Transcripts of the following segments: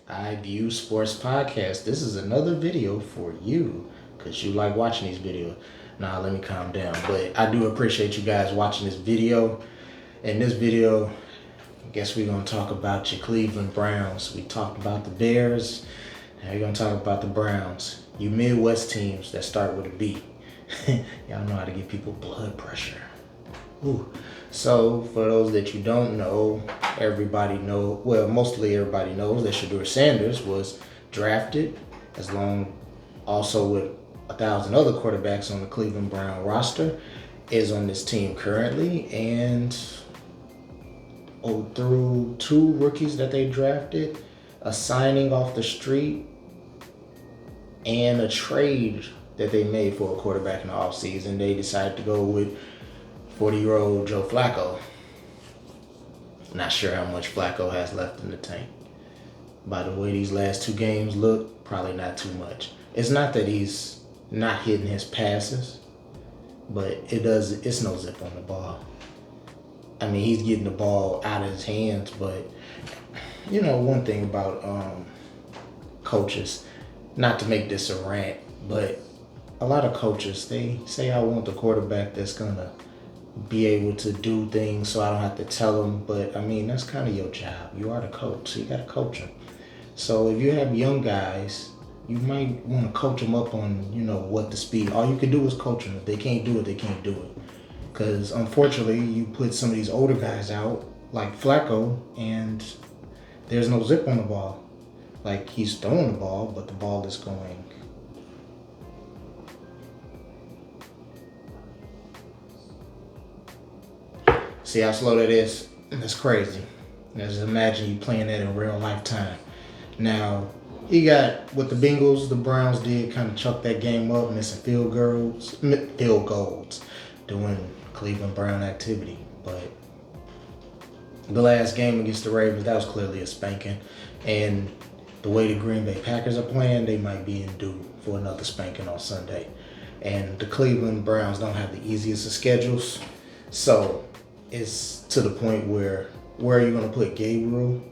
I View Sports Podcast. This is another video for you because you like watching these videos. Now, let me calm down. But I do appreciate you guys watching this video. In this video, I guess we're going to talk about your Cleveland Browns. We talked about the Bears. Now we're going to talk about the Browns. You Midwest teams that start with a B. Y'all know how to give people blood pressure. Ooh. So, for those that you don't know, mostly everybody knows that Shedeur Sanders was drafted also with 1,000 other quarterbacks on the Cleveland Brown roster, is on this team currently, and through two rookies that they drafted, a signing off the street, and a trade that they made for a quarterback in the offseason, they decided to go with 40-year-old Joe Flacco. Not sure how much Flacco has left in the tank. By the way these last two games look, probably not too much. It's not that he's not hitting his passes, but it's no zip on the ball. I mean, he's getting the ball out of his hands, but you know, one thing about coaches, not to make this a rant, but a lot of coaches, they say, I want the quarterback that's gonna be able to do things so I don't have to tell them. But I mean, that's kind of your job. You are the coach, so you got to coach them. So if you have young guys, you might want to coach them up on, what the speed. All you can do is coach them. If they can't do it, they can't do it. Because unfortunately, you put some of these older guys out, like Flacco, and there's no zip on the ball. Like, he's throwing the ball, but the ball is going. See how slow that is? That's crazy. Just imagine you playing that in real life time. Now, you got what the Bengals, the Browns did, kind of chuck that game up, missing field goals, doing Cleveland Brown activity. But the last game against the Ravens, that was clearly a spanking. And the way the Green Bay Packers are playing, they might be in due for another spanking on Sunday. And the Cleveland Browns don't have the easiest of schedules. So it's to the point where are you going to put Gabriel?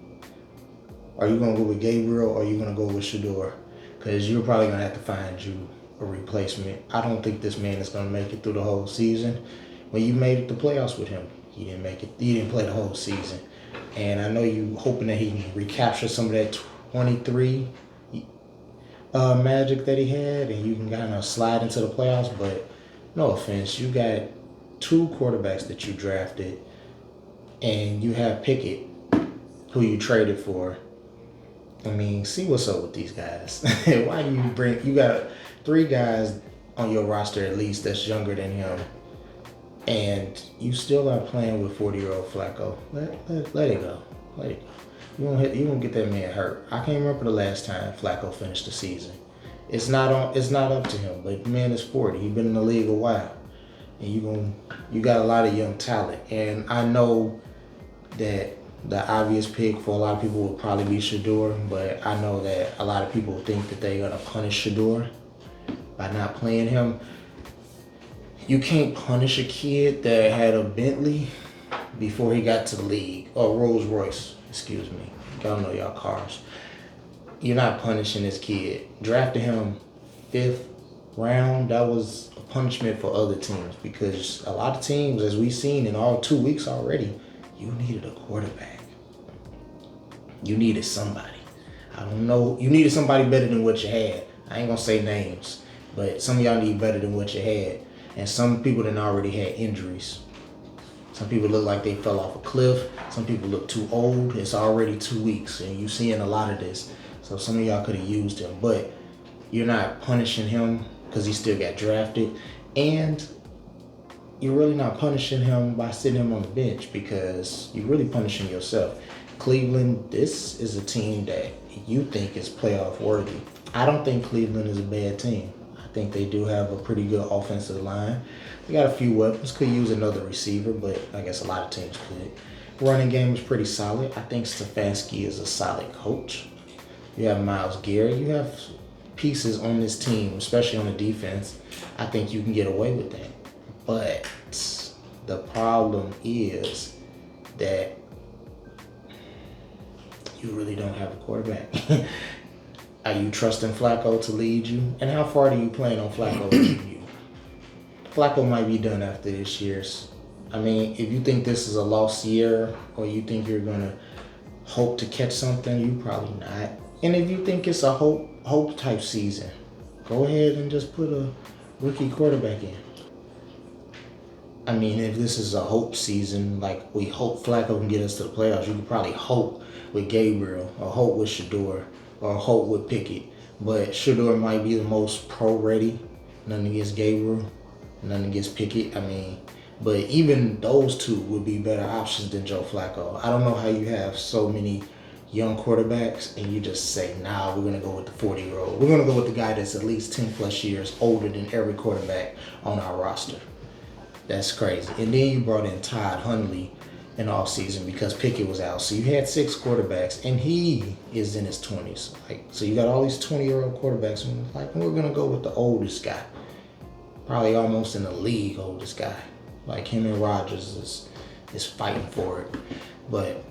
Are you going to go with Gabriel or are you going to go with Shedeur? Because you're probably going to have to find you a replacement. I don't think this man is going to make it through the whole season. When you made it the playoffs with him, he didn't make it. He didn't play the whole season. And I know you hoping that he can recapture some of that 23 magic that he had and you can kind of slide into the playoffs. But no offense, you got two quarterbacks that you drafted, and you have Pickett, who you traded for. I mean, see what's up with these guys. Why do you got three guys on your roster at least that's younger than him, and you still are playing with 40-year-old Flacco. Let it go. Let it go. You won't get that man hurt. I can't remember the last time Flacco finished the season. It's not up to him, but the man is 40. He's been in the league a while. And you got a lot of young talent. And I know that the obvious pick for a lot of people would probably be Shedeur, but I know that a lot of people think that they're going to punish Shedeur by not playing him. You can't punish a kid that had a Bentley before he got to the league, or Rolls Royce, excuse me. Y'all know y'all cars. You're not punishing this kid. Drafting him 5th round, that was a punishment for other teams, because a lot of teams, as we've seen in all 2 weeks already, you needed a quarterback. You needed somebody. I don't know. You needed somebody better than what you had. I ain't gonna say names, but some of y'all need better than what you had. And some people done already had injuries. Some people look like they fell off a cliff. Some people look too old. It's already 2 weeks, and you're seeing a lot of this. So some of y'all could have used him, but you're not punishing him because he still got drafted, and you're really not punishing him by sitting him on the bench, because you're really punishing yourself. Cleveland, this is a team that you think is playoff worthy. I don't think Cleveland is a bad team. I think they do have a pretty good offensive line. They got a few weapons. Could use another receiver, but I guess a lot of teams could. Running game is pretty solid. I think Stefanski is a solid coach. You have Myles Garrett. You have pieces on this team, especially on the defense. I think you can get away with that. But the problem is that you really don't have a quarterback. Are you trusting Flacco to lead you? And how far do you plan on Flacco leading you? Flacco might be done after this year's. I mean, if you think this is a lost year or you think you're going to hope to catch something, you probably not. And if you think it's a hope type season, go ahead and just put a rookie quarterback in. I mean, if this is a hope season, like we hope Flacco can get us to the playoffs, you could probably hope with Gabriel or hope with Shedeur or hope with Pickett. But Shedeur might be the most pro-ready. Nothing against Gabriel, nothing against Pickett. I mean, but even those two would be better options than Joe Flacco. I don't know how you have so many young quarterbacks and you just say, nah, we're going to go with the 40-year-old. We're going to go with the guy that's at least 10 plus years older than every quarterback on our roster. That's crazy. And then you brought in Todd Hundley in all season because Pickett was out. So you had 6 quarterbacks, and he is in his 20s. Like, so you got all these 20-year-old quarterbacks, and like, we're gonna go with the oldest guy, probably almost in the league oldest guy. Like him and Rodgers is fighting for it. But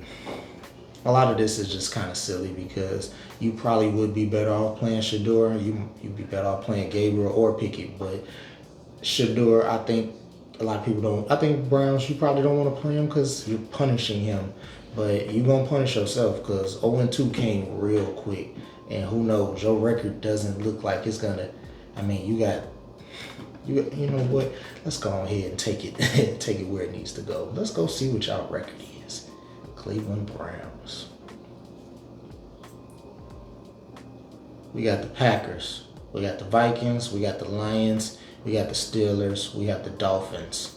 a lot of this is just kind of silly because you probably would be better off playing Shedeur. You'd be better off playing Gabriel or Pickett. But Shedeur, I think a lot of people don't. I think Browns, you probably don't want to play him because you're punishing him. But you're going to punish yourself because 0-2 came real quick. And who knows, your record doesn't look like it's going to. I mean, you know what? Let's go ahead and take it where it needs to go. Let's go see what y'all record is. Cleveland Browns. We got the Packers. We got the Vikings. We got the Lions. We got the Steelers. We got the Dolphins.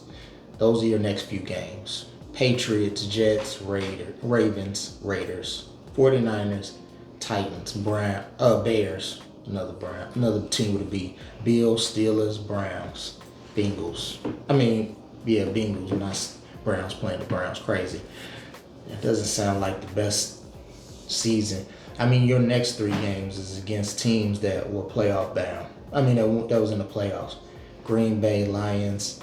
Those are your next few games. Patriots, Jets, Ravens, Raiders, 49ers, Titans, Bears, another team with a B. Bills, Steelers, Browns, Bengals. Bengals, not Browns playing the Browns. Crazy. It doesn't sound like the best season. I mean, your next 3 games is against teams that were playoff bound. I mean, that was in the playoffs. Green Bay, Lions,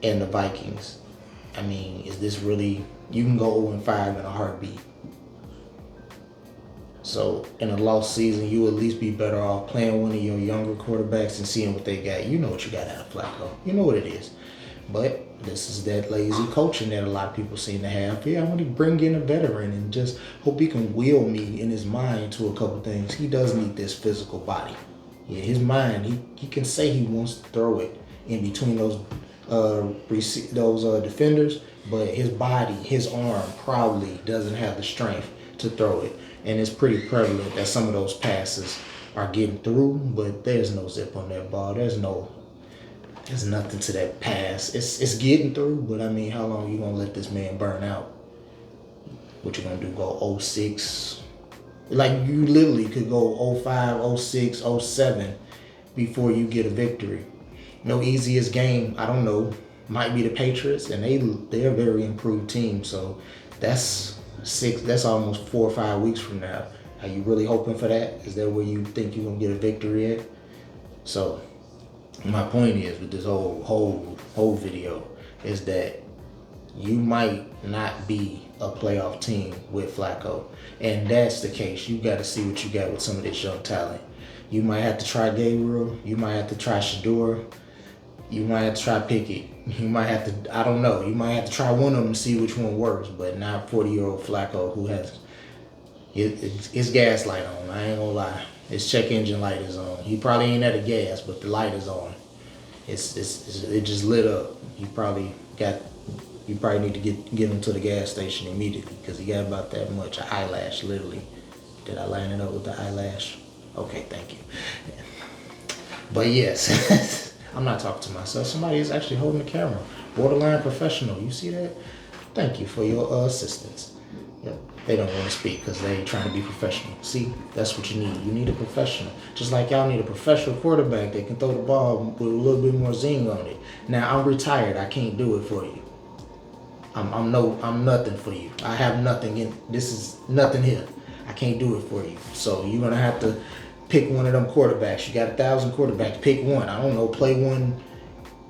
and the Vikings. I mean, is this really... You can go 0-5 in a heartbeat. So, in a lost season, you would at least be better off playing one of your younger quarterbacks and seeing what they got. You know what you got out of Flacco. You know what it is. But this is that lazy coaching that a lot of people seem to have. Yeah, I want to bring in a veteran and just hope he can will me in his mind to a couple things. He does need this physical body. Yeah, his mind, he can say he wants to throw it in between those defenders, but his body, his arm probably doesn't have the strength to throw it. And it's pretty prevalent that some of those passes are getting through, but there's no zip on that ball. There's nothing to that pass. It's getting through, but I mean, how long you gonna let this man burn out? What you gonna do? Go 0-6? Like, you literally could go 0-5, 0-6, 0-7 before you get a victory. No easiest game, I don't know, might be the Patriots, and they're a very improved team. So that's almost 4 or 5 weeks from now. Are you really hoping for that? Is that where you think you're gonna get a victory at? So my point is with this whole video is that you might not be a playoff team with Flacco. And that's the case. You got to see what you got with some of this young talent. You might have to try Gabriel. You might have to try Shedeur. You might have to try Pickett. You might have to, I don't know. You might have to try one of them and see which one works. But not 40-year-old Flacco who has his gas light on. I ain't gonna lie. His check engine light is on. He probably ain't at a gas, but the light is on. It just lit up. You probably need to get him to the gas station immediately because he got about that much. An eyelash, literally. Did I line it up with the eyelash? Okay, thank you. But yes, I'm not talking to myself. Somebody is actually holding the camera. Borderline professional. You see that? Thank you for your assistance. Yep. They don't want to speak because they ain't trying to be professional. See, that's what you need. You need a professional. Just like y'all need a professional quarterback that can throw the ball with a little bit more zing on it. Now, I'm retired. I can't do it for you. I'm nothing for you. I have nothing this is nothing here. I can't do it for you. So you're going to have to pick one of them quarterbacks. You got 1,000 quarterbacks. Pick one. I don't know. Play one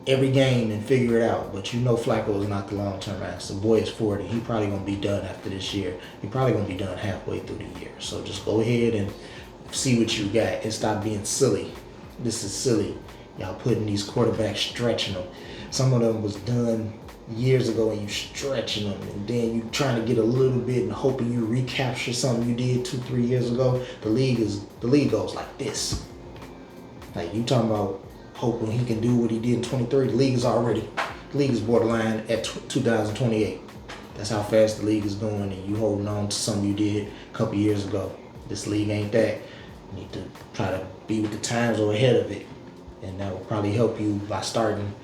every game and figure it out. But you know Flacco is not the long-term answer. The boy is 40. He probably going to be done after this year. He probably going to be done halfway through the year. So just go ahead and see what you got and stop being silly. This is silly. Y'all putting these quarterbacks, stretching them. Some of them was done years ago and you stretching them, and then you trying to get a little bit and hoping you recapture something you did 2-3 years ago. The league goes like this. Like you talking about hoping he can do what he did in 23. The league is borderline at 2028. That's how fast the league is going, and you holding on to something you did a couple years ago. This league ain't that. You need to try to be with the times or ahead of it, and that will probably help you by starting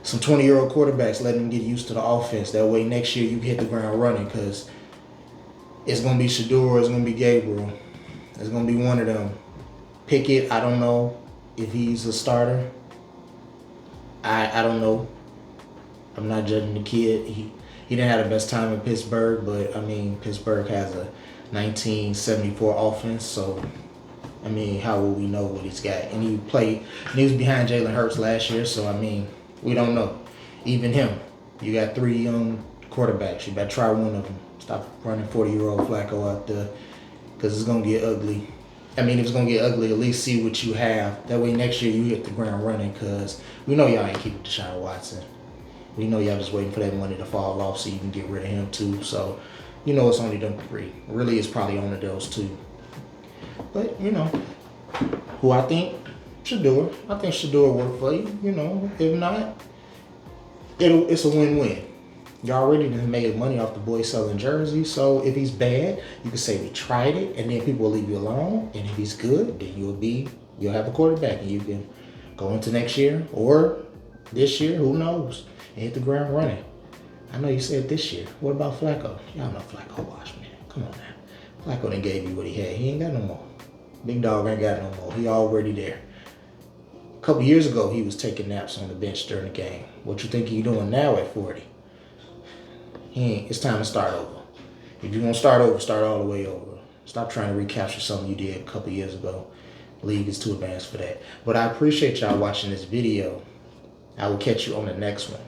some 20-year-old quarterbacks, letting them get used to the offense. That way next year you can hit the ground running, because it's going to be Shedeur, it's going to be Gabriel. It's going to be one of them. Pickett, I don't know if he's a starter. I don't know. I'm not judging the kid. He didn't have the best time in Pittsburgh, but I mean, Pittsburgh has a 1974 offense, so I mean, how will we know what he's got? And he was behind Jalen Hurts last year, so I mean, we don't know. Even him. You got 3 young quarterbacks. You better try one of them. Stop running 40-year-old Flacco out there, because it's going to get ugly. I mean, if it's going to get ugly, at least see what you have. That way next year you hit the ground running, because we know y'all ain't keeping Deshaun Watson. We know y'all just waiting for that money to fall off so you can get rid of him too. So, you know, it's only them 3. Really, it's probably only those 2. But, you know, who I think? Shedeur. I think Shedeur work for you. You know, if not, it's a win-win. You already done made money off the boy selling jerseys, so if he's bad, you can say we tried it, and then people will leave you alone. And if he's good, then you'll have a quarterback, and you can go into next year or this year, who knows, and hit the ground running. I know you said this year. What about Flacco? Y'all know Flacco wash, man. Come on now. Flacco done gave you what he had. He ain't got no more. Big dog ain't got no more. He already there. A couple years ago, he was taking naps on the bench during the game. What you think he doing now at 40? It's time to start over. If you're going to start over, start all the way over. Stop trying to recapture something you did a couple years ago. The league is too advanced for that. But I appreciate y'all watching this video. I will catch you on the next one.